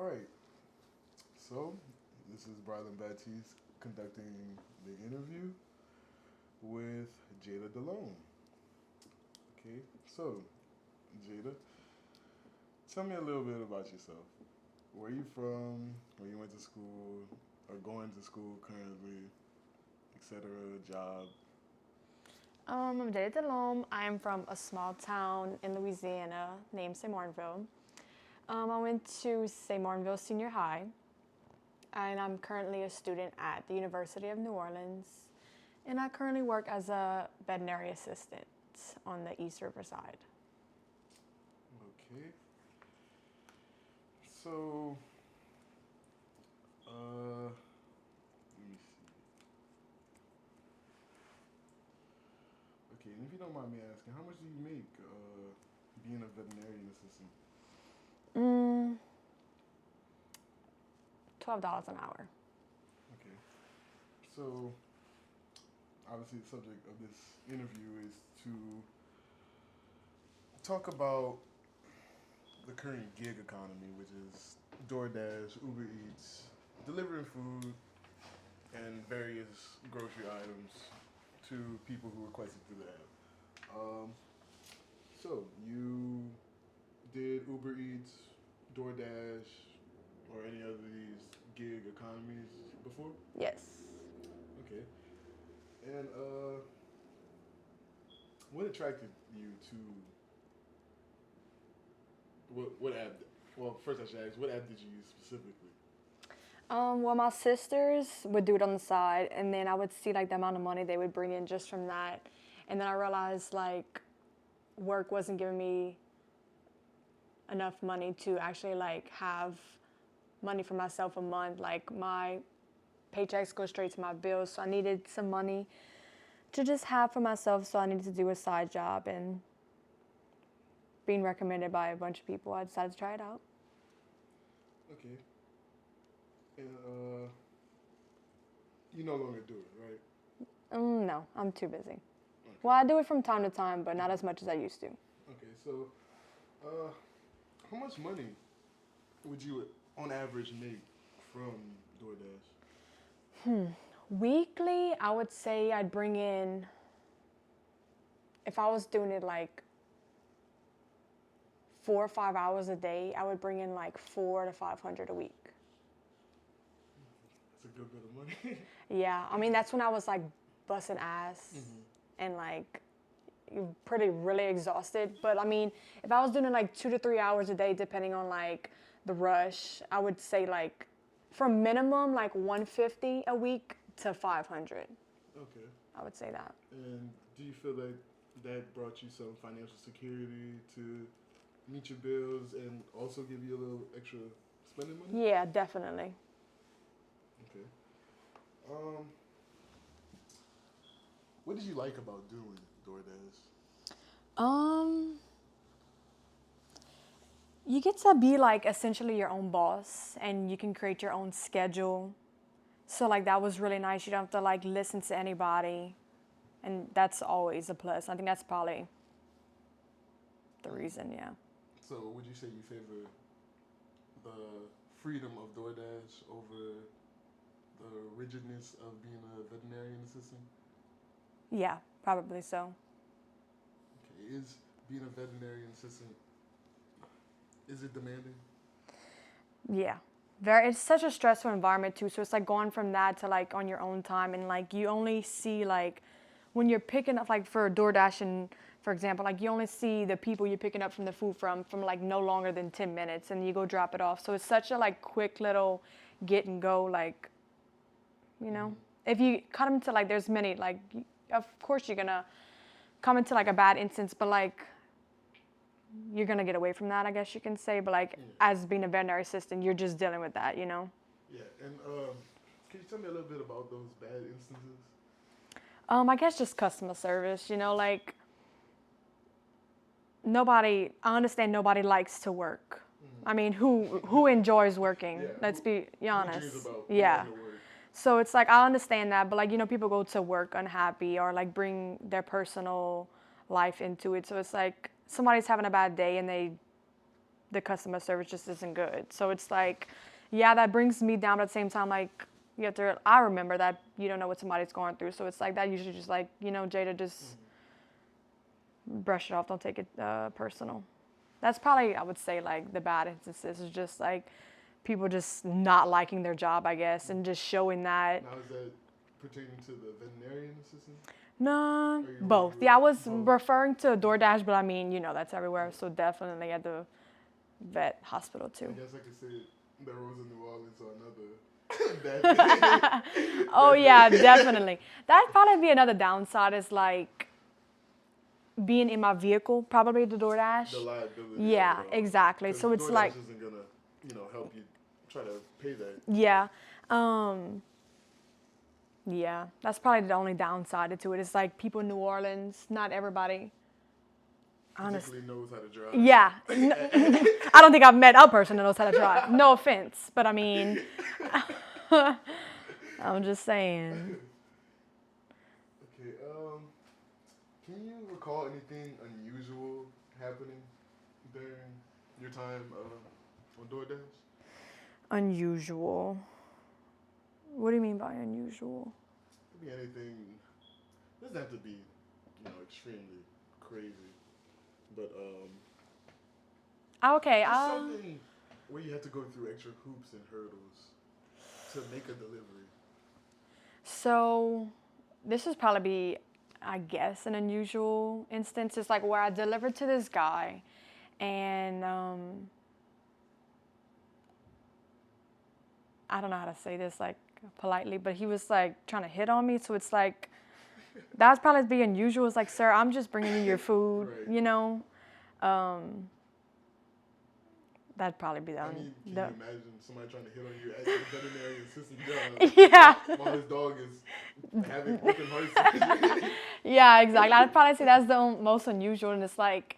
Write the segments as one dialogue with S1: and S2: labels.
S1: right. So, this is Brylan Baptiste conducting the interview with Jada Delhomme. Okay, so, Jada, tell me a little bit about yourself. Where you from? Where you went to school? Or going to school currently? Etc. Job?
S2: I'm Jada Delhomme. I'm from a small town in Louisiana named St. Martinville. I went to St. Martinville Senior High, and I'm currently a student at the University of New Orleans. And I currently work as a veterinary assistant on the East River side.
S1: Okay. So, let me see. Okay, and if you don't mind me asking, how much do you make being a veterinarian assistant?
S2: Mm, $12 an hour.
S1: Okay. So, obviously, the subject of this interview is to talk about the current gig economy, which is DoorDash, Uber Eats, delivering food, and various grocery items to people who request it through the app. So, you did Uber Eats, DoorDash, or any of these gig economies before?
S2: Yes.
S1: Okay. And what attracted you to what app? Well, first I should ask, what app did you use specifically?
S2: Well, my sisters would do it on the side, and then I would see like the amount of money they would bring in just from that, and then I realized like work wasn't giving me enough money to actually like have money for myself a month. Like my paychecks go straight to my bills, so I needed some money to just have for myself. So I needed to do a side job, and being recommended by a bunch of people, I decided to try it out.
S1: Okay. And you no longer do it, right?
S2: No, I'm too busy.
S1: Okay.
S2: Well, I do it from time to time, but not as much as I used to.
S1: Okay, so how much money would you, on average, make from DoorDash?
S2: Weekly, I would say I'd bring in, if I was doing it like 4 or 5 hours a day, I would bring in like 400 to 500 a week.
S1: That's a good bit of money.
S2: Yeah, I mean that's when I was like busting ass and like pretty really exhausted. But I mean, if I was doing it like 2 to 3 hours a day, depending on like the rush, I would say like from minimum like 150 a week to 500.
S1: Okay.
S2: I would say that.
S1: And do you feel like that brought you some financial security to meet your bills and also give you a little extra spending money?
S2: Yeah, definitely.
S1: Okay. What did you like about doing DoorDash?
S2: Um, you get to be like essentially your own boss, and you can create your own schedule. So like that was really nice. You don't have to like listen to anybody, and that's always a plus. I think that's probably the reason, yeah.
S1: So would you say you favor the freedom of DoorDash over the rigidness of being a veterinarian assistant?
S2: Yeah, probably so.
S1: Okay, is being a veterinarian assistant, is it demanding?
S2: Yeah. Very, it's such a stressful environment too. So it's like going from that to like on your own time, and like you only see like when you're picking up like for DoorDash and for example, like you only see the people you're picking up from the food from like no longer than 10 minutes, and you go drop it off. So it's such a like quick little get and go, like, you know, if you come into like there's many like of course you're gonna come into like a bad instance, but like you're gonna get away from that, I guess you can say. But like as being a veterinary assistant, you're just dealing with that, you know.
S1: Yeah, and can you tell me a little bit about those bad instances?
S2: I guess just customer service, you know, like nobody. I understand nobody likes to work. I mean, who enjoys working?
S1: Yeah,
S2: Let's be
S1: Who
S2: honest.
S1: dreams about
S2: Yeah.
S1: going to work?
S2: So it's like I understand that, but like you know, people go to work unhappy or like bring their personal life into it. So it's like somebody's having a bad day and they the customer service just isn't good. So it's like, yeah, that brings me down, but at the same time, like, you have to, I remember that you don't know what somebody's going through. So it's like that usually just like, Jada, just brush it off. Don't take it personal. That's probably, I would say, like the bad instances is just like people just not liking their job, I guess, and just showing that.
S1: Now, is that pertaining to the veterinarian assistant?
S2: No, both. Yeah, I was referring to Doordash, but I mean, that's everywhere. So definitely at the vet hospital too.
S1: I guess I could say that Rose in New Orleans or another bad thing.
S2: Oh yeah, definitely. That'd probably be another downside is like being in my vehicle, probably the Doordash.
S1: The liability.
S2: Yeah, exactly. So it's
S1: DoorDash
S2: like
S1: isn't gonna, help you try to pay that.
S2: Yeah. Yeah, that's probably the only downside to it. It's like people in New Orleans, not everybody.
S1: Honestly, knows how to drive.
S2: Yeah. I don't think I've met a person that knows how to drive. No offense, but I mean, I'm just saying.
S1: Okay, can you recall anything unusual happening during your time on DoorDash?
S2: Unusual. What do you mean by unusual?
S1: It could be anything. It doesn't have to be, extremely crazy. But
S2: Okay.
S1: Something where you had to go through extra hoops and hurdles to make a delivery.
S2: So this would probably be, I guess, an unusual instance. It's like where I delivered to this guy, and I don't know how to say this like politely, but he was like trying to hit on me. So it's like that's probably be unusual. It's like, sir, I'm just bringing you your food,
S1: right.
S2: That'd probably be the.
S1: Can you imagine somebody trying to hit on you at your veterinarian assistant job?
S2: Yeah.
S1: While his dog is having open heart.
S2: Yeah, exactly. I'd probably say that's the most unusual, and it's like,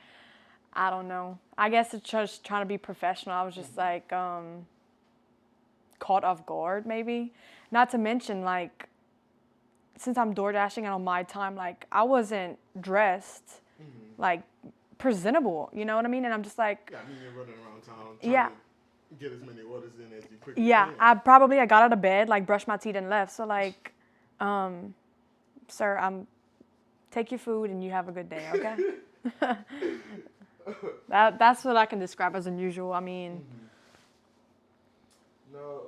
S2: I don't know. I guess it's just trying to be professional. I was just like caught off guard, maybe. Not to mention, like, since I'm door dashing and on my time, like, I wasn't dressed, like, presentable, you know what I mean? And I'm just like...
S1: Yeah, I mean, you're running around town trying to get as many orders in as you quickly
S2: can. I got out of bed, like, brushed my teeth and left. So, like, sir, take your food and you have a good day, okay? That's what I can describe as unusual. I mean...
S1: Now,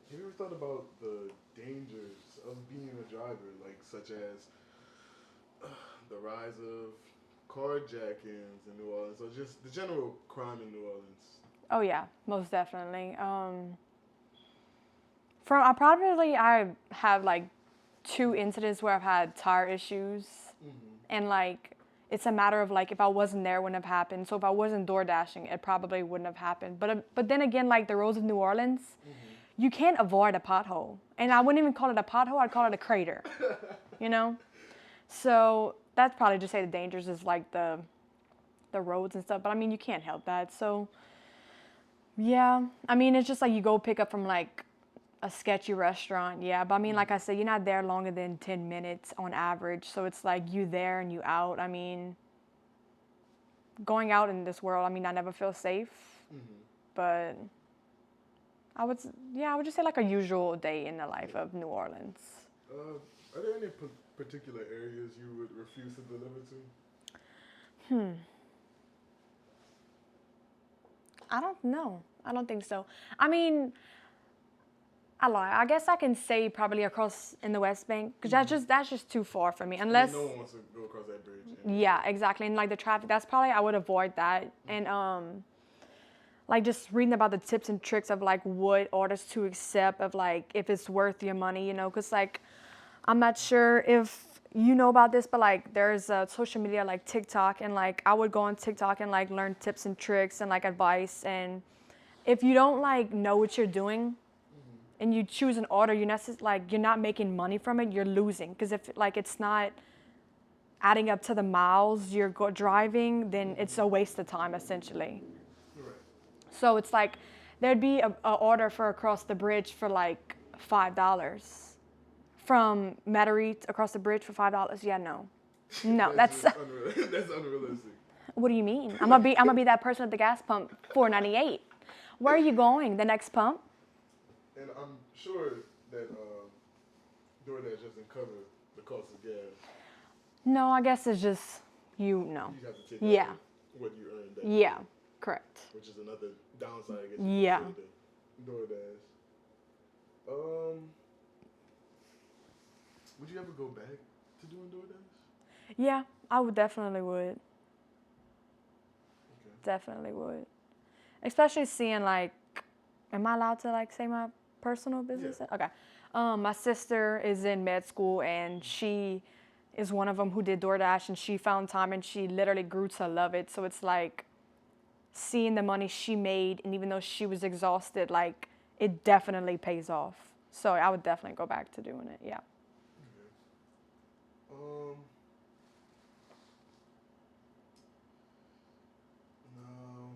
S1: have you ever thought about the dangers of being a driver, like such as the rise of carjackings in New Orleans, or just the general crime in New Orleans?
S2: Oh yeah, most definitely. I have like 2 incidents where I've had tire issues, and like it's a matter of like if I wasn't there, it wouldn't have happened. So if I wasn't door dashing, it probably wouldn't have happened. But then again, like the roads of New Orleans, you can't avoid a pothole, and I wouldn't even call it a pothole. I'd call it a crater. So that's probably just say the dangers is like the roads and stuff. But I mean, you can't help that. So yeah, I mean, it's just like you go pick up from like a sketchy restaurant, yeah. But I mean, like I said, you're not there longer than 10 minutes on average. So it's like you there and you out. I mean, going out in this world, I mean, I never feel safe. But I would just say like a usual day in the life of New Orleans.
S1: Are there any particular areas you would refuse to deliver to?
S2: I don't know. I don't think so. I mean, I lie. I guess I can say probably across in the West Bank because that's just too far for me. Unless
S1: no one wants to go across that bridge.
S2: Yeah, exactly. And like the traffic, that's probably I would avoid that. And like just reading about the tips and tricks of like what orders to accept, of like if it's worth your money, because like I'm not sure if you know about this, but like there's social media like TikTok, and like I would go on TikTok and like learn tips and tricks and like advice. And if you don't like know what you're doing, and you choose an order, you're not making money from it, you're losing. Because if like it's not adding up to the miles you're driving, then it's a waste of time essentially.
S1: Right.
S2: So it's like there'd be a order for across the bridge for like $5 from Metairie across the bridge for $5. Yeah, no, that's
S1: unrealistic.
S2: What do you mean? I'm gonna be that person at the gas pump, $4.98. Where are you going? The next pump?
S1: And I'm sure that DoorDash doesn't cover the cost of gas.
S2: No, I guess it's just you know.
S1: You have to take
S2: Yeah.
S1: out what you earned. That
S2: Yeah,
S1: day,
S2: correct.
S1: which is another downside, I guess.
S2: Yeah.
S1: You could say to DoorDash. Would you ever go back to doing DoorDash?
S2: Yeah, I would definitely would.
S1: Okay.
S2: Definitely would. Especially seeing like, am I allowed to like say my personal business?
S1: Yeah.
S2: Okay. My sister is in med school and she is one of them who did DoorDash and she found time and she literally grew to love it. So it's like seeing the money she made and even though she was exhausted, like it definitely pays off. So I would definitely go back to doing it. Yeah.
S1: Okay. No.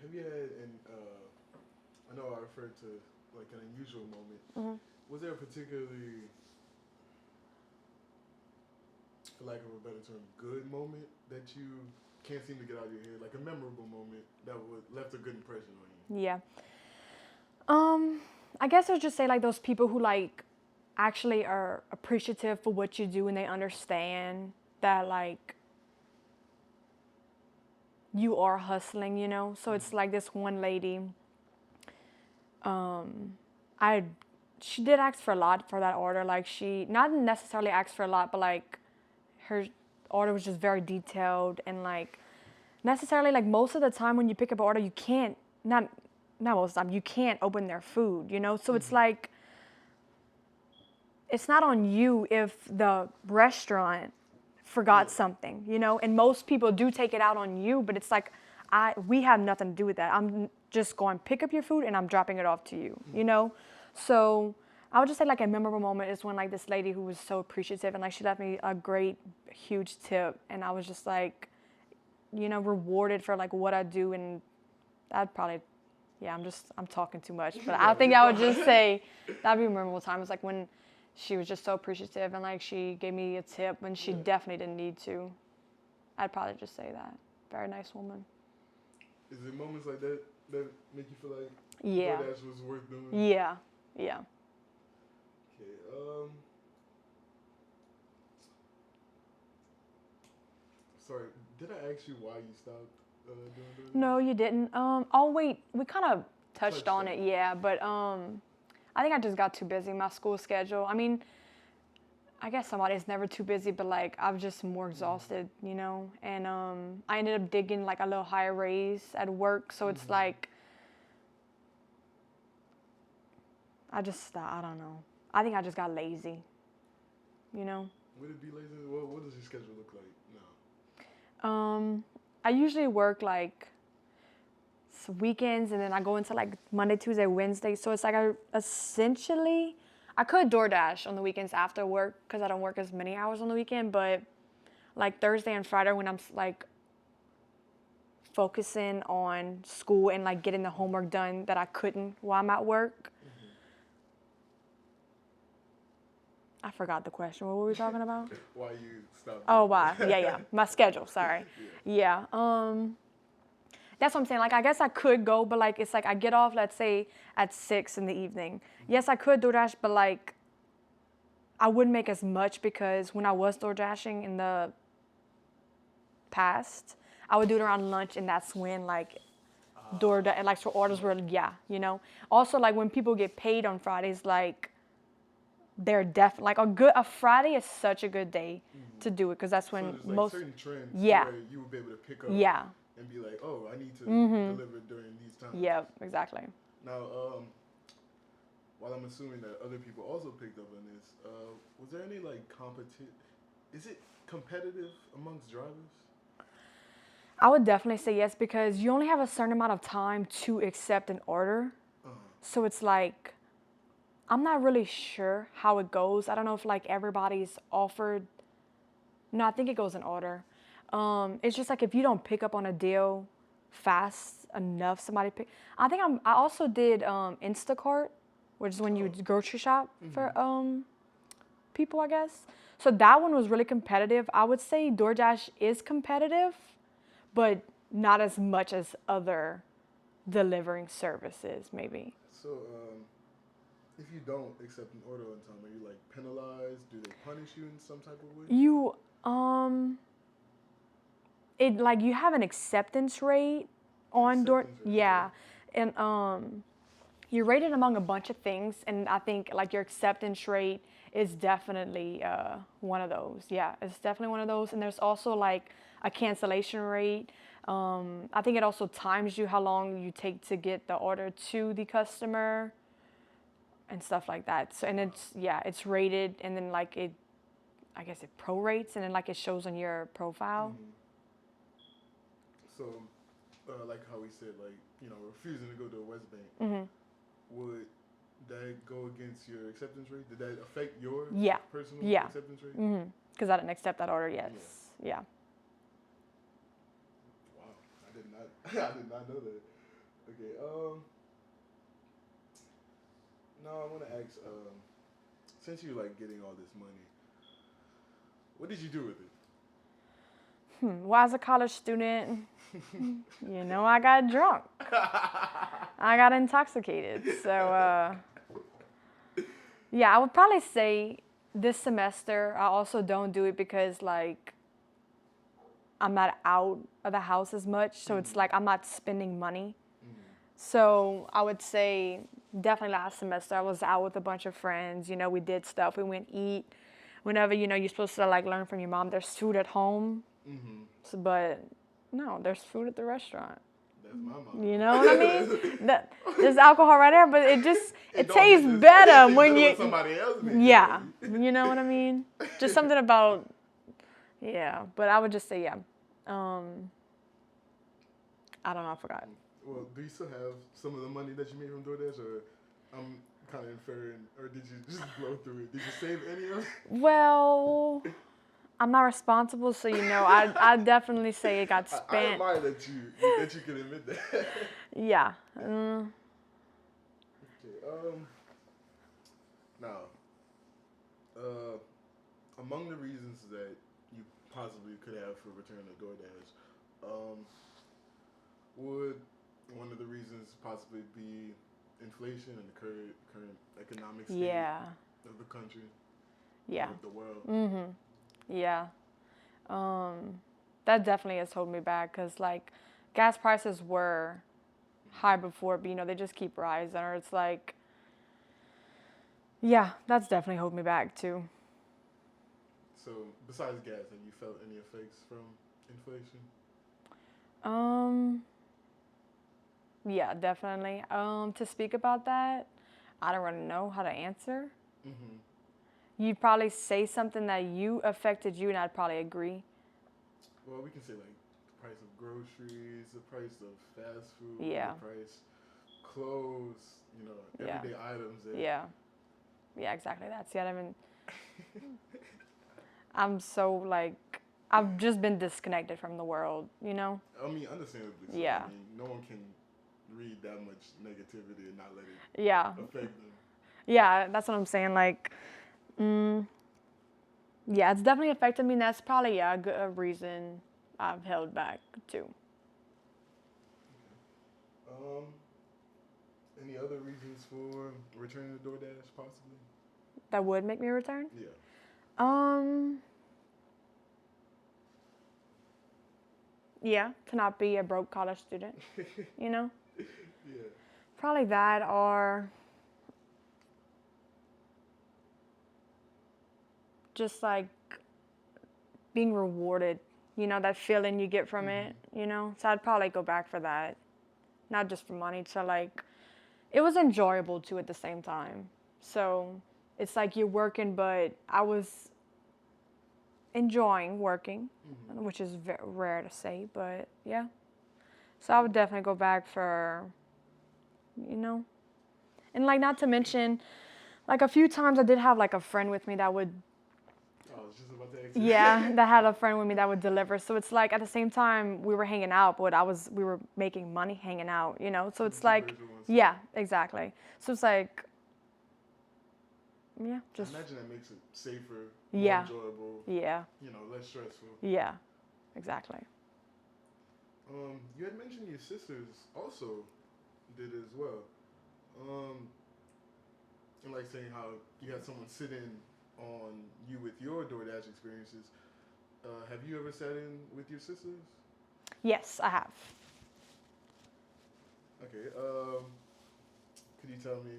S1: Have you had I know I referred to like an unusual moment.
S2: Mhm.
S1: Was there a particularly, for lack of a better term, good moment that you can't seem to get out of your head? Like a memorable moment that left a good impression on you?
S2: Yeah. I guess I'll just say like those people who like actually are appreciative for what you do and they understand that like you are hustling, you know? So it's like this one lady, she did ask for a lot for that order. Like she not necessarily asked for a lot, but like her order was just very detailed and like necessarily like most of the time when you pick up an order you can't not most of the time you can't open their food, you know? So it's like it's not on you if the restaurant forgot something, you know? And most people do take it out on you, but it's like we have nothing to do with that. I'm just going to pick up your food and I'm dropping it off to you, you know? So I would just say like a memorable moment is when like this lady who was so appreciative and like she left me a great huge tip and I was just like, you know, rewarded for like what I do and I'd probably I'm talking too much, but I think I would just say that'd be a memorable time. It's like when she was just so appreciative and like she gave me a tip when she definitely didn't need to. I'd probably just say that. Very nice woman.
S1: Is it moments like that that make you feel like
S2: Yeah.
S1: DoorDash was worth doing?
S2: Yeah. Yeah.
S1: Okay. Sorry, did I ask you why you stopped doing DoorDash?
S2: No, you didn't. Oh wait, we kind of touched on it, yeah, but I think I just got too busy my school schedule. I mean, I guess somebody's never too busy, but like I'm just more exhausted, you know. And I ended up digging like a little higher raise at work, so it's like I don't know. I think I just got lazy, you know.
S1: Would it be lazy? What does your schedule look like now?
S2: I usually work like weekends and then I go into like Monday, Tuesday, Wednesday. So it's like essentially I could DoorDash on the weekends after work because I don't work as many hours on the weekend. But like Thursday and Friday when I'm like focusing on school and like getting the homework done that I couldn't while I'm at work. I forgot the question. What were we talking about?
S1: Why you stopped?
S2: Oh, why? Yeah. My schedule. Sorry. Yeah. That's what I'm saying. Like, I guess I could go, but like, it's like I get off, let's say, at 6 in the evening. Yes, I could DoorDash, but like, I wouldn't make as much because when I was DoorDashing in the past, I would do it around lunch, and that's when like DoorDash, like, so orders were, you know. Also, like, when people get paid on Fridays, like, they're definitely like a Friday is such a good day to do it because that's when
S1: so there's,
S2: most
S1: like, certain trends
S2: yeah
S1: where you would be able to pick up and be like, oh, I need to deliver during these times.
S2: Yeah, exactly.
S1: Now, while I'm assuming that other people also picked up on this, was there any like is it competitive amongst drivers?
S2: I would definitely say yes because you only have a certain amount of time to accept an order. So it's like I'm not really sure how it goes. I don't know if like everybody's offered. No, I think it goes in order. It's just like if you don't pick up on a deal fast enough, somebody pick. I also did Instacart, which is when you grocery shop for people, I guess. So that one was really competitive. I would say DoorDash is competitive, but not as much as other delivering services, maybe.
S1: So, if you don't accept an order on time, are you like penalized? Do they punish you in some type of way?
S2: You it like you have an acceptance rate on
S1: Acceptance rate,
S2: yeah, and you're rated among a bunch of things, and I think like your acceptance rate is definitely one of those. Yeah, it's definitely one of those. And there's also like a cancellation rate. I think it also times you how long you take to get the order to the customer and stuff like that. So and it's rated, and then like I guess it prorates, and then like it shows on your profile.
S1: Mm-hmm. So, like how we said, like, refusing to go to a West Bank, would that go against your acceptance rate? Did that affect your personal acceptance rate?
S2: Because I didn't accept that order. Yes. Yeah.
S1: Wow, I did not. I did not know that. Okay. Now I want to ask. Since you like getting all this money, what did you do with it?
S2: Well, as a college student, I got drunk. I got intoxicated. So, I would probably say this semester I also don't do it because like I'm not out of the house as much. So it's like I'm not spending money. So I would say definitely last semester I was out with a bunch of friends. We did stuff. We went eat. Whenever, you're supposed to like learn from your mom, there's food at home. So, but no, there's food at the restaurant.
S1: That's my mom.
S2: You know what I mean? There's alcohol right there, but it tastes better when you.
S1: Somebody else
S2: yeah, you know what I mean? Just something about. Yeah, but I would just say I don't know. I forgot.
S1: Well, do you still have some of the money that you made from DoorDash, or I'm kind of inferring, or did you just blow through it? Did you save any of it?
S2: Well, I'm not responsible, so I definitely say it got spent.
S1: I admire that you can admit that.
S2: Yeah.
S1: Okay. Now, among the reasons that you possibly could have for returning to DoorDash, would one of the reasons possibly be inflation and the current economic state of the country?
S2: Yeah.
S1: Of the world.
S2: Yeah. That definitely has held me back because like gas prices were high before, but they just keep rising, or it's like, that's definitely held me back too.
S1: So besides gas, have you felt any effects from inflation?
S2: Yeah, definitely. To speak about that, I don't really know how to answer. You'd probably say something that affected you, and I'd probably agree.
S1: Well, we can say like the price of groceries, the price of fast food,
S2: the
S1: price clothes, everyday items.
S2: Yeah, exactly. That's I mean, I'm so like I've just been disconnected from the world.
S1: I mean, understandably. So.
S2: Yeah.
S1: I mean, no one can read that much negativity and not let it affect them.
S2: Yeah, that's what I'm saying. Like, it's definitely affected me, and that's probably a reason I've held back too.
S1: Okay. Any other reasons for returning to DoorDash, possibly?
S2: That would make me return?
S1: Yeah.
S2: Yeah, to not be a broke college student,
S1: Yeah.
S2: Probably that, or just like being rewarded, that feeling you get from it, So I'd probably go back for that, not just for money. So like, it was enjoyable too at the same time. So it's like you're working, but I was enjoying working, which is very rare to say, but yeah. So I would definitely go back for, and like not to mention, like a few times I did have like a friend with me that would.
S1: I was just about to ask you.
S2: Yeah, that had a friend with me that would deliver. So it's like at the same time we were hanging out, but we were making money hanging out, So it's like, yeah, exactly. So it's like, yeah,
S1: I
S2: just
S1: imagine that makes it safer, more
S2: yeah,
S1: enjoyable,
S2: yeah,
S1: less stressful.
S2: yeah, exactly.
S1: You had mentioned your sisters also did as well. Um, and like saying how you had someone sit in on you with your DoorDash experiences. Have you ever sat in with your sisters?
S2: Yes, I have.
S1: Okay. Could you tell me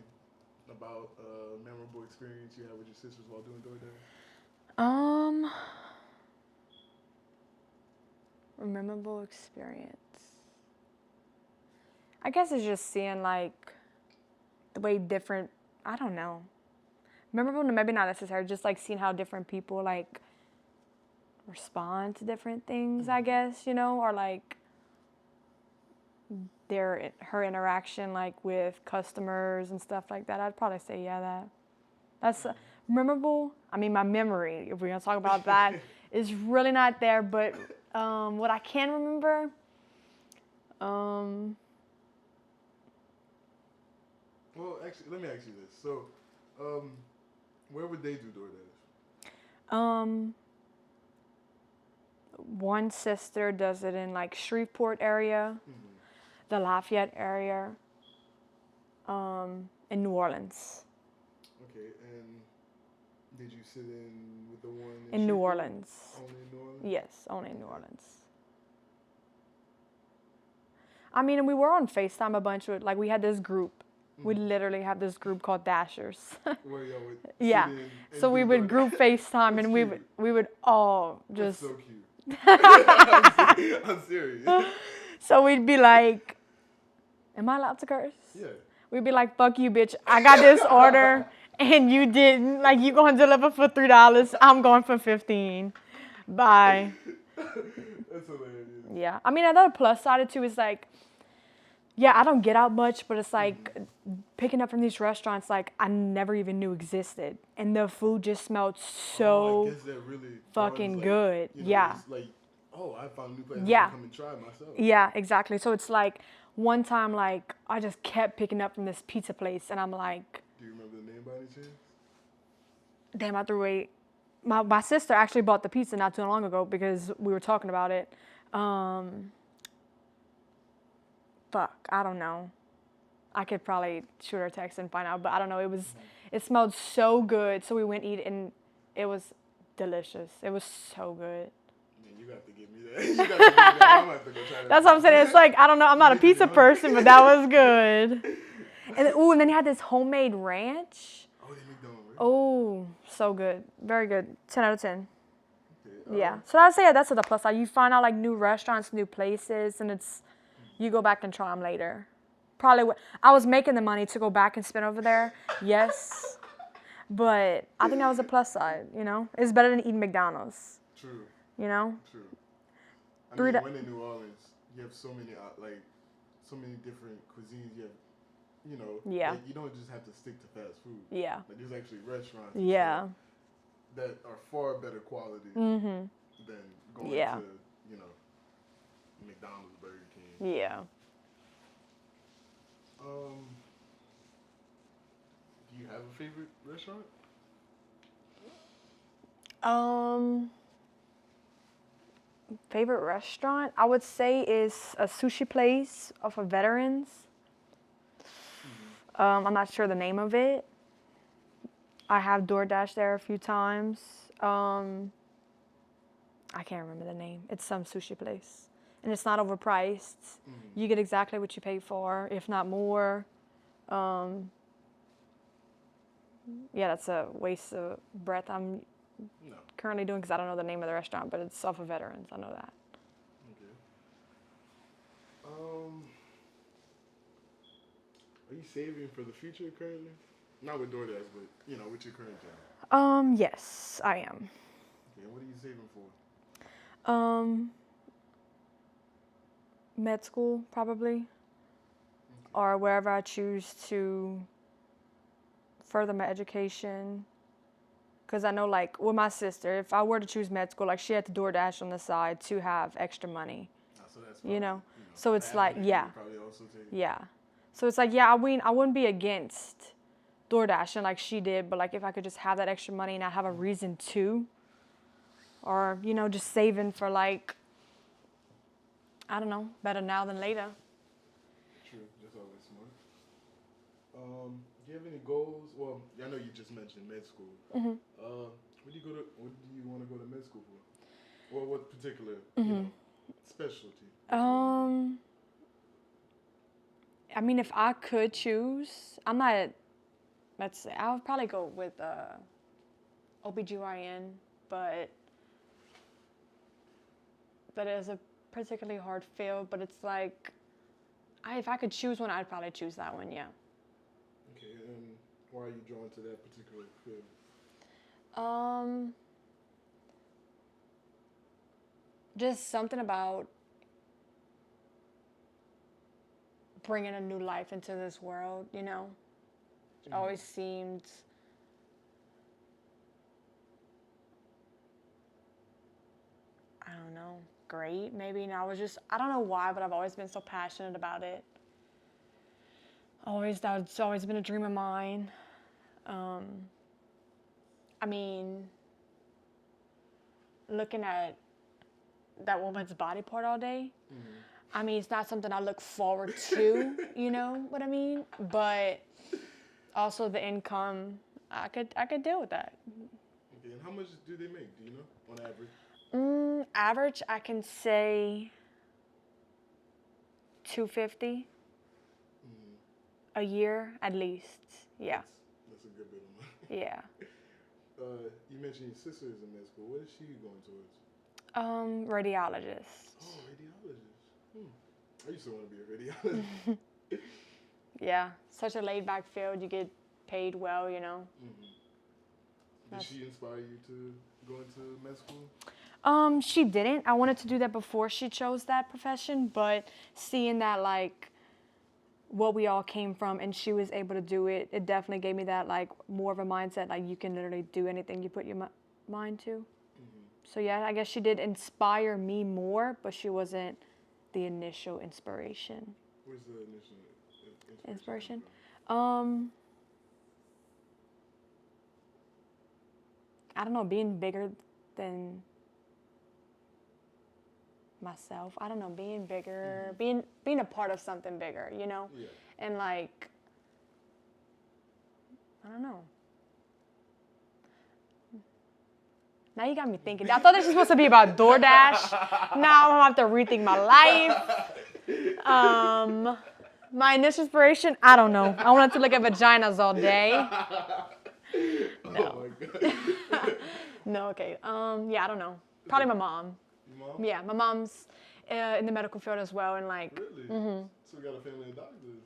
S1: about a memorable experience you had with your sisters while doing DoorDash?
S2: Um, memorable experience. I guess it's just seeing like the way different. I don't know. Memorable, maybe not necessarily. Just like seeing how different people like respond to different things. I guess or like her interaction like with customers and stuff like that. I'd probably say that's memorable. I mean, my memory, if we're gonna talk about that, is really not there. But what I can remember,
S1: Well, actually, let me ask you this. So, where would they do DoorDash?
S2: One sister does it in like Shreveport area, the Lafayette area, in New Orleans.
S1: Okay, and did you sit in with the one
S2: in New
S1: Shreveport?
S2: Orleans?
S1: Only in New Orleans?
S2: Yes, only in New Orleans. I mean, and we were on FaceTime a bunch with, like, we had this group. We literally have this group called Dashers.
S1: Where y'all would
S2: Yeah.
S1: sit in and
S2: So we
S1: do
S2: would
S1: DoorDash?
S2: group FaceTime
S1: That's
S2: and
S1: cute.
S2: we would all
S1: That's
S2: just.
S1: so cute. I'm serious.
S2: So we'd be like, am I allowed to curse?
S1: Yeah.
S2: We'd be like, fuck you, bitch. I got this order and you didn't. Like, you going to deliver for $3. I'm going for 15. Bye.
S1: That's hilarious.
S2: Yeah. I mean, another plus side of it too is like, yeah, I don't get out much, but it's like picking up from these restaurants like I never even knew existed. And the food just smelled so
S1: I guess that really
S2: fucking
S1: like,
S2: good. Yeah.
S1: It's like, oh, I found a new place
S2: Yeah.
S1: I can come and try myself.
S2: Yeah, exactly. So it's like one time, like, I just kept picking up from this pizza place, and I'm like,
S1: Do you remember the name by any chance?
S2: damn, I threw away. My sister actually bought the pizza not too long ago because we were talking about it. Fuck, I don't know. I could probably shoot her a text and find out, but I don't know. It smelled so good. So we went eat, and it was delicious. It was so good.
S1: Man, you got to give me that. You got to give me that. I'm going to have to go try that.
S2: That's what I'm saying. It's like, I don't know. I'm not a pizza person, but that was good. And then he had this homemade ranch.
S1: Oh, they make their own ranch.
S2: Oh, so good. Very good. 10 out of 10.
S1: Okay,
S2: Yeah. So I'd say that's the plus side. You find out like new restaurants, new places, and you go back and try them later. Probably, I was making the money to go back and spend over there. Yes. But I think that was a plus side, It's better than eating McDonald's.
S1: True.
S2: You know?
S1: True. I mean, when in New Orleans, you have so many different cuisines. You have,
S2: Yeah.
S1: like, you don't just have to stick to fast food.
S2: Yeah.
S1: Like, there's actually restaurants
S2: Yeah.
S1: that are far better quality than going to, McDonald's, Burger King.
S2: Yeah.
S1: Do you have a favorite restaurant?
S2: Favorite restaurant I would say is a sushi place off of Veterans. I'm not sure the name of it. I have DoorDash there a few times. I can't remember the name. It's some sushi place. And it's not overpriced. You get exactly what you pay for, if not more. Yeah, that's a waste of breath I'm currently doing because I don't know the name of the restaurant, but it's off of Veterans. I know that.
S1: Okay. Are you saving for the future currently? Not with DoorDash, but, with your current job.
S2: Yes, I am.
S1: Okay, what are you saving for?
S2: Med school, probably. Or wherever I choose to further my education. Because I know, like, with my sister, if I were to choose med school, like, she had to DoorDash on the side to have extra money.
S1: So that's probably,
S2: So it's like, yeah.
S1: Probably also take.
S2: Yeah. So it's like, yeah, I wouldn't be against DoorDash and like she did, but like if I could just have that extra money and not have a reason to, or you know, just saving for like, I don't know, better now than later.
S1: True, that's always smart. Do you have any goals? Well, I know you just mentioned med school. What do you want to go to med school for? Or what particular, specialty?
S2: I mean, if I could choose, I'm not. Let's say I would probably go with OBGYN, but that is a particularly hard field. But it's like, if I could choose one, I'd probably choose that one. Yeah.
S1: Okay, and why are you drawn to that particular field?
S2: Just something about bringing a new life into this world, you know? It always seemed I don't know, great maybe. And I don't know why, but I've always been so passionate about it. That's always been a dream of mine. I mean, looking at that woman's body part all day, I mean, it's not something I look forward to, you know what I mean? But also the income, I could deal with that.
S1: Okay, and how much do they make? Do you know, on average?
S2: Average, I can say $250 a year at least. Yeah.
S1: That's a good bit of money.
S2: Yeah.
S1: You mentioned your sister is in med school. What is she going towards?
S2: Radiologist.
S1: Oh, radiologist. I used to want to be a radiologist.
S2: Yeah, such a laid-back field. You get paid well, you know.
S1: Did she inspire you to go into med school?
S2: She didn't. I wanted to do that before she chose that profession, but seeing that like what we all came from and she was able to do it, it definitely gave me that like more of a mindset like you can literally do anything you put your mind to. So yeah, I guess she did inspire me more, but she wasn't the initial inspiration.
S1: Where's the initial
S2: Inspiration? I don't know, being bigger than myself. I don't know, being bigger, being a part of something bigger, you know?
S1: Yeah.
S2: And like, I don't know. Now you got me thinking. I thought this was supposed to be about DoorDash. Now I'm going to have to rethink my life. My initial inspiration, I don't know. I wanted to look at vaginas all day. No.
S1: Oh my God.
S2: No, okay. Yeah, I don't know. Probably my mom.
S1: Your mom?
S2: Yeah, my mom's in the medical field as well, and like.
S1: Really? So we got a family of doctors.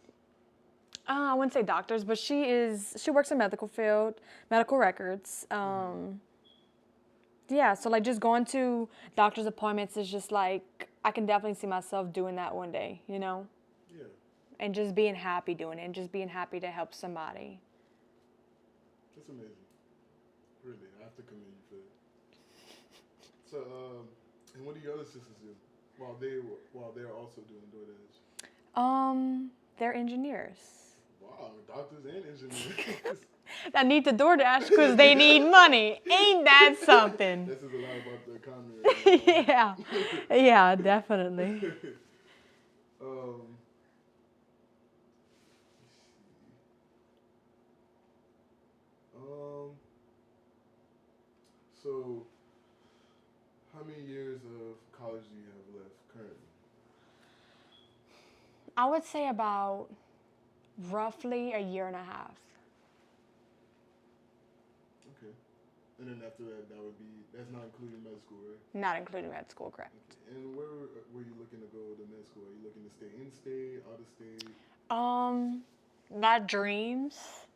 S2: I wouldn't say doctors, but she works in medical field, medical records. Yeah, so like just going to doctor's appointments is just like, I can definitely see myself doing that one day, you know?
S1: Yeah.
S2: And just being happy doing it and just being happy to help somebody.
S1: That's amazing. Really, I have to commend you for that. So, and what do your other sisters do while they're also doing DoorDash?
S2: They're engineers.
S1: Wow, doctors and engineers.
S2: That need to DoorDash because they need money. Ain't that something?
S1: This is a lot about the economy right now.
S2: Yeah, yeah, definitely.
S1: So, how many years of college do you have left currently?
S2: I would say about roughly a year and a half.
S1: Okay. And then after that, that's not including med school, right?
S2: Not including med school, correct.
S1: Okay. And where were you looking to go to med school? Are you looking to stay in state, out of state?
S2: My dreams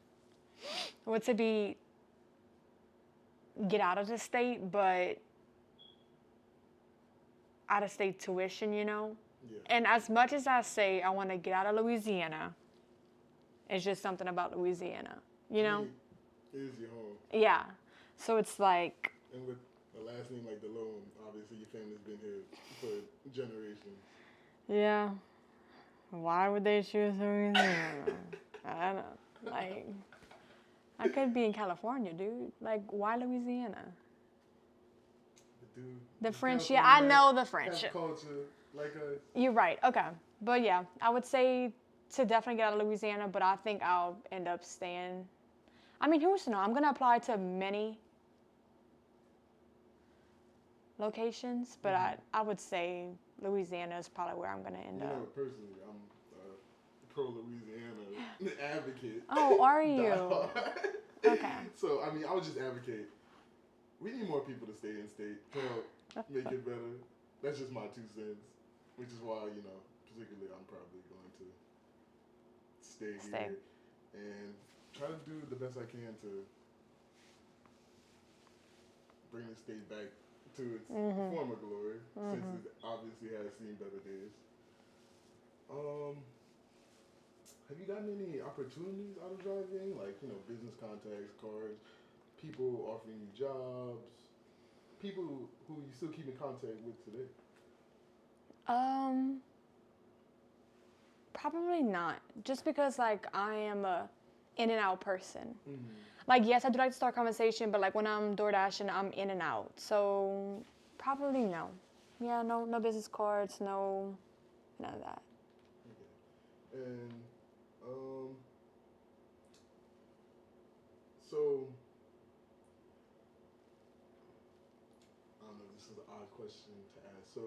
S2: would to be get out of the state, but out of state tuition, you know?
S1: Yeah.
S2: And as much as I say I want to get out of Louisiana, it's just something about Louisiana, you know?
S1: It is your home.
S2: Yeah. So it's like...
S1: And with a last name like Delhomme, obviously your family's been here for generations.
S2: Yeah. Why would they choose Louisiana? I don't know. Like... I could be in California, dude. Like, why Louisiana?
S1: Dude,
S2: The
S1: it's
S2: French, yeah,
S1: California
S2: I know the French.
S1: have culture like us.
S2: You're right. Okay, but yeah, I would say to definitely get out of Louisiana, but I think I'll end up staying. I mean, who's to know? I'm gonna apply to many locations, but I would say Louisiana is probably where I'm gonna end
S1: You know,
S2: up.
S1: personally, I'm pro Louisiana advocate.
S2: Oh, are
S1: Die
S2: you?
S1: hard.
S2: Okay.
S1: So, I mean, I would just advocate. We need more people to stay in state to help make it better. That's just my 2 cents, which is why, you know, particularly I'm probably going to stay here and try to do the best I can to bring the state back to its former glory, since it obviously has seen better days. Have you gotten any opportunities out of driving? Like, you know, business contacts, cards, people offering you jobs, people who you still keep in contact with today?
S2: Probably not. Just because like I am a in and out person. Like, yes, I do like to start conversation, but like when I'm DoorDashing, I'm in and out. So probably no. Yeah, no business cards, none of that.
S1: Okay. And so I don't know. This is an odd question to ask. So,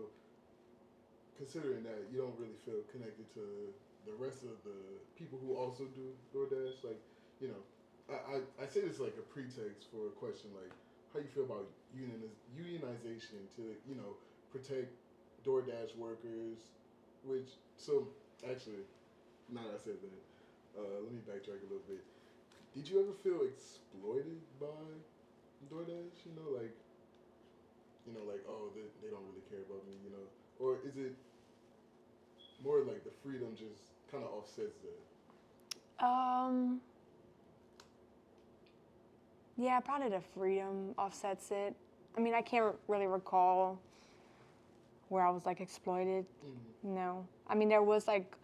S1: considering that you don't really feel connected to the rest of the people who also do DoorDash, like, you know, I say this like a pretext for a question like, how you feel about unionization to, you know, protect DoorDash workers, which, so, actually, now that I said that, let me backtrack a little bit. Did you ever feel exploited by DoorDash? Like, oh, they don't really care about me, you know? Or is it more like the freedom just kind of offsets that?
S2: Yeah, probably the freedom offsets it. I mean, I can't really recall where I was like exploited. No. I mean, there was like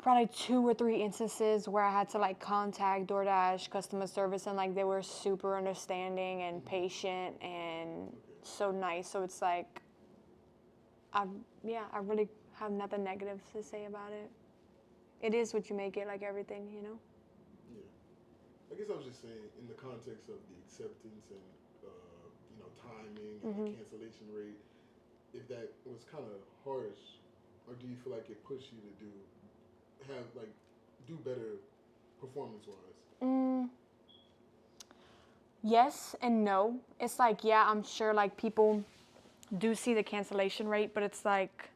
S2: probably 2 or 3 instances where I had to like contact DoorDash customer service, and like they were super understanding and patient and so nice. So it's like, I really have nothing negative to say about it. It is what you make it, like everything, you know?
S1: Yeah. I guess I was just saying, in the context of the acceptance and, you know, timing and the cancellation rate, if that was kind of harsh, or do you feel like it pushed you to do better performance-wise?
S2: Yes and no. It's like, yeah, I'm sure like people do see the cancellation rate, but it's like,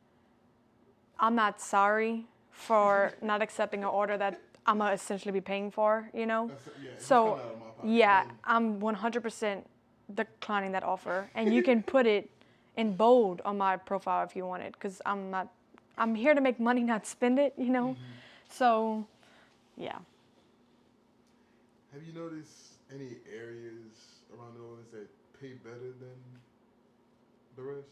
S2: I'm not sorry for not accepting an order that I'm gonna essentially be paying for, you know? So, yeah, I'm 100% declining that offer. And you can put it in bold on my profile if you want it, because I'm here to make money, not spend it, you know? So, yeah.
S1: Have you noticed any areas around New Orleans that pay better than the rest?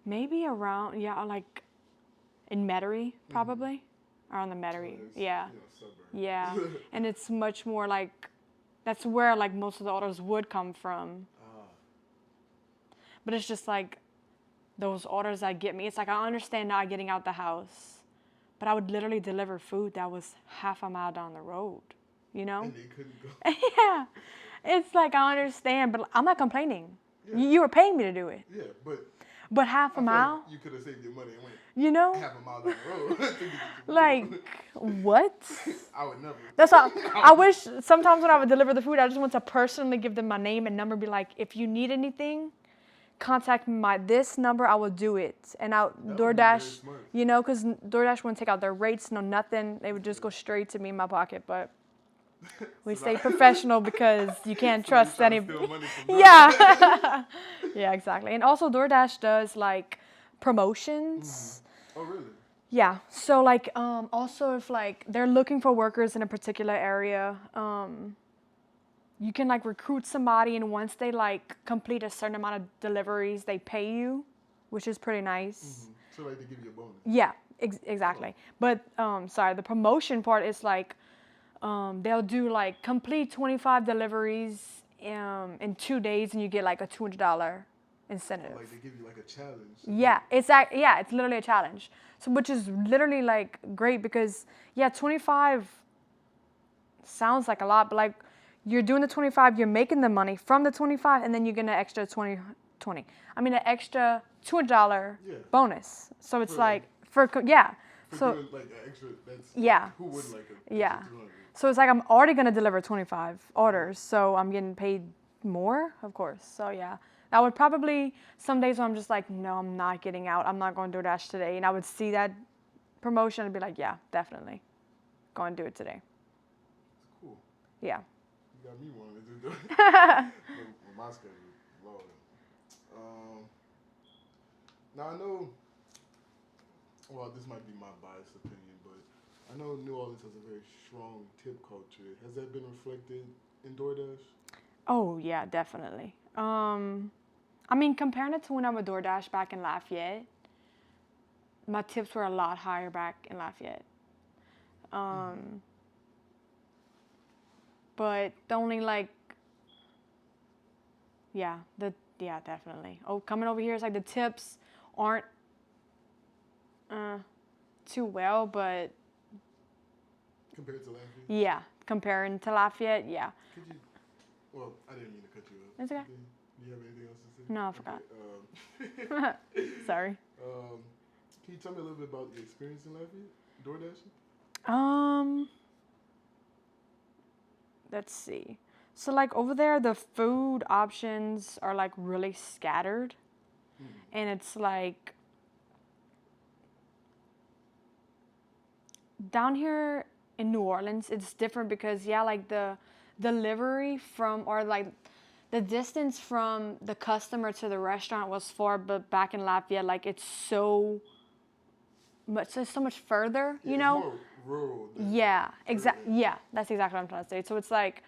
S2: Maybe around, like in Metairie, probably. Around the Metairie, yeah. Yeah, and it's much more like, that's where like most of the orders would come from. But it's just like, those orders that get me, it's like I understand not getting out the house, but I would literally deliver food that was half a mile down the road, you know?
S1: And they couldn't go.
S2: Yeah, it's like I understand, but I'm not complaining. Yeah. You were paying me to do it.
S1: Yeah,
S2: but half a mile?
S1: Like you could have saved your money and went,
S2: you know,
S1: half a mile down the road.
S2: Like, what?
S1: I would never.
S2: That's all. I wish sometimes when I would deliver the food, I just want to personally give them my name and number, be like, if you need anything, contact me by this number, I will do it. And DoorDash, you know, because DoorDash wouldn't take out their rates, no nothing. They would just go straight to me in my pocket. But we stay professional because you can't trust anybody. Yeah. Yeah, exactly. And also DoorDash does like promotions.
S1: Oh, really?
S2: Yeah. So like also if like they're looking for workers in a particular area, you can like recruit somebody, and once they like complete a certain amount of deliveries, they pay you, which is pretty nice.
S1: So like they give you a bonus.
S2: Yeah, exactly. But sorry, the promotion part is like they'll do like complete 25 deliveries in 2 days, and you get like a $200 incentive.
S1: Like they give you like a challenge.
S2: Yeah, it's literally a challenge. So which is literally like great because 25 sounds like a lot, but like you're doing the 25, you're making the money from the 25, and then you're getting an extra 20. An extra $200 bonus. So it's like so
S1: doing, like an extra, that's who would like a extra 200?
S2: So it's like I'm already gonna deliver 25 orders, so I'm getting paid more, of course. So yeah, I would probably some days when I'm just like, no, I'm not getting out. I'm not going to DoorDash today, and I would see that promotion and be like, yeah, definitely, go and do it today.
S1: It's cool.
S2: Yeah.
S1: You got me wanting to do that. My schedule, Lord. Now I know. Well, this might be my biased opinion, but I know New Orleans has a very strong tip culture. Has that been reflected in DoorDash?
S2: Oh yeah, definitely. Comparing it to when I would DoorDash back in Lafayette, my tips were a lot higher back in Lafayette. But the only definitely. Oh, coming over here is like the tips aren't too well, but
S1: compared to Lafayette?
S2: Yeah, comparing to Lafayette, yeah.
S1: Could you? Well, I didn't mean to cut you off.
S2: It's okay.
S1: Do you have anything else to say?
S2: No, I forgot. Sorry.
S1: Can you tell me a little bit about your experience in Lafayette, DoorDashing?
S2: Let's see. So like over there, the food options are like really scattered, and it's like down here in New Orleans, it's different because like the delivery from or like the distance from the customer to the restaurant was far, but back in Lafayette, like it's so much further, you know?
S1: It's more rural.
S2: Yeah, exactly. Yeah, that's exactly what I'm trying to say. So it's like,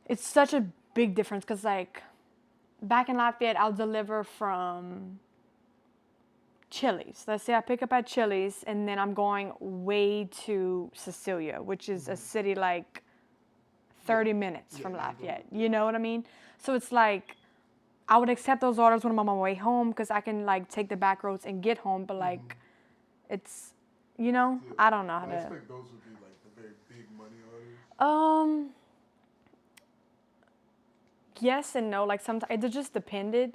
S2: it's such a big difference because like back in Lafayette, I'll deliver from Chili's. Let's say I pick up at Chili's and then I'm going way to Cecilia, which is a city like 30 minutes from Lafayette. You know what I mean? So it's like I would accept those orders when I'm on my way home because I can like take the back roads and get home. But like it's, I don't know how to.
S1: I expect those would be like the very big money orders.
S2: Yes and no. Like sometimes it just depended.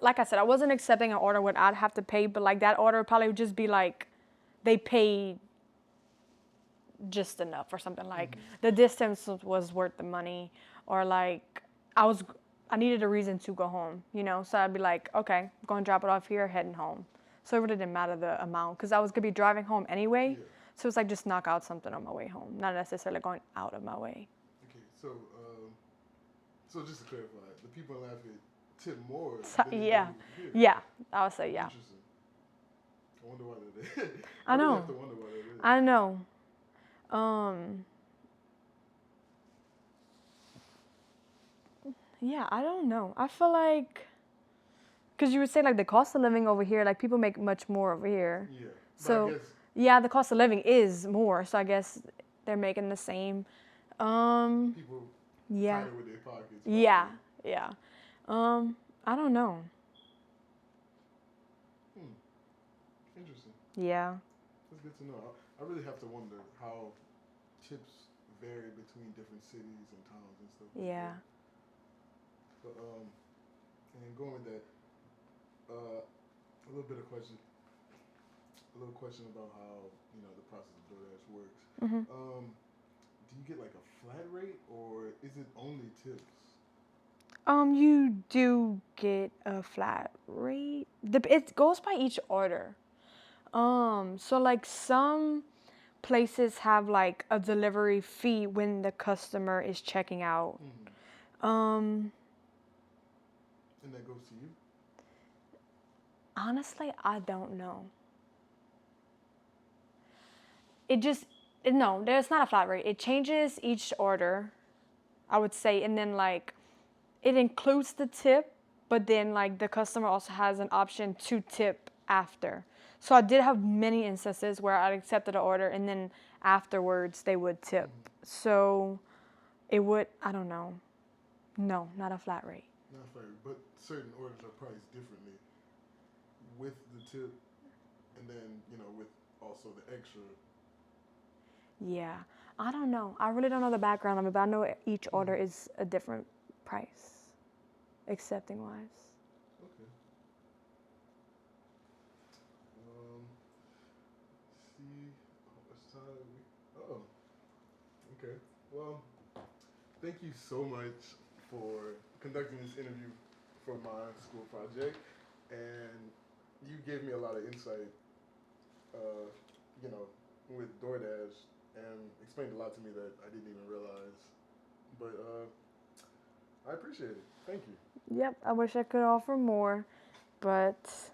S2: Like I said, I wasn't accepting an order where I'd have to pay, but like that order probably would just be like they paid just enough or something. Like the distance was worth the money, or like I needed a reason to go home, So I'd be like, okay, I'm going to drop it off here, heading home. So it really didn't matter the amount because I was gonna be driving home anyway. Yeah. So it's like just knock out something on my way home, not necessarily going out of my way.
S1: Okay, so just to clarify, the people in Lafayette tip more.
S2: Yeah, I would say yeah.
S1: Interesting. I wonder why they did.
S2: I know.
S1: Really have to wonder why they did.
S2: I know. Yeah, I don't know. I feel like, because you would say like the cost of living over here, like people make much more over here.
S1: Yeah.
S2: So the cost of living is more. So I guess they're making the same.
S1: People tighter with their pockets.
S2: Yeah. I don't know.
S1: Interesting.
S2: Yeah.
S1: That's good to know. I really have to wonder how tips vary between different cities and towns and stuff.
S2: Yeah.
S1: But and going with that, a little question about how the process of DoorDash works. Do you get like a flat rate or is it only tips?
S2: You do get a flat rate. It goes by each order. So like some places have like a delivery fee when the customer is checking out.
S1: And that goes to you?
S2: Honestly, I don't know. No, there's not a flat rate. It changes each order. I would say. And then like it includes the tip, but then like the customer also has an option to tip after. So I did have many instances where I accepted an order and then afterwards they would tip. So it would, I don't know. No, not a flat rate.
S1: Not flat rate, but certain orders are priced differently with the tip, and then with also the extra.
S2: Yeah, I don't know. I really don't know the background of it, but I know each order is a different price, accepting wise.
S1: Okay. See how much time we. Oh, okay. Well, thank you so much for conducting this interview for my school project, and you gave me a lot of insight, uh, with DoorDash, and explained a lot to me that I didn't even realize. But I appreciate it. Thank you.
S2: Yep, I wish I could offer more, but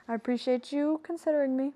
S2: I appreciate you considering me.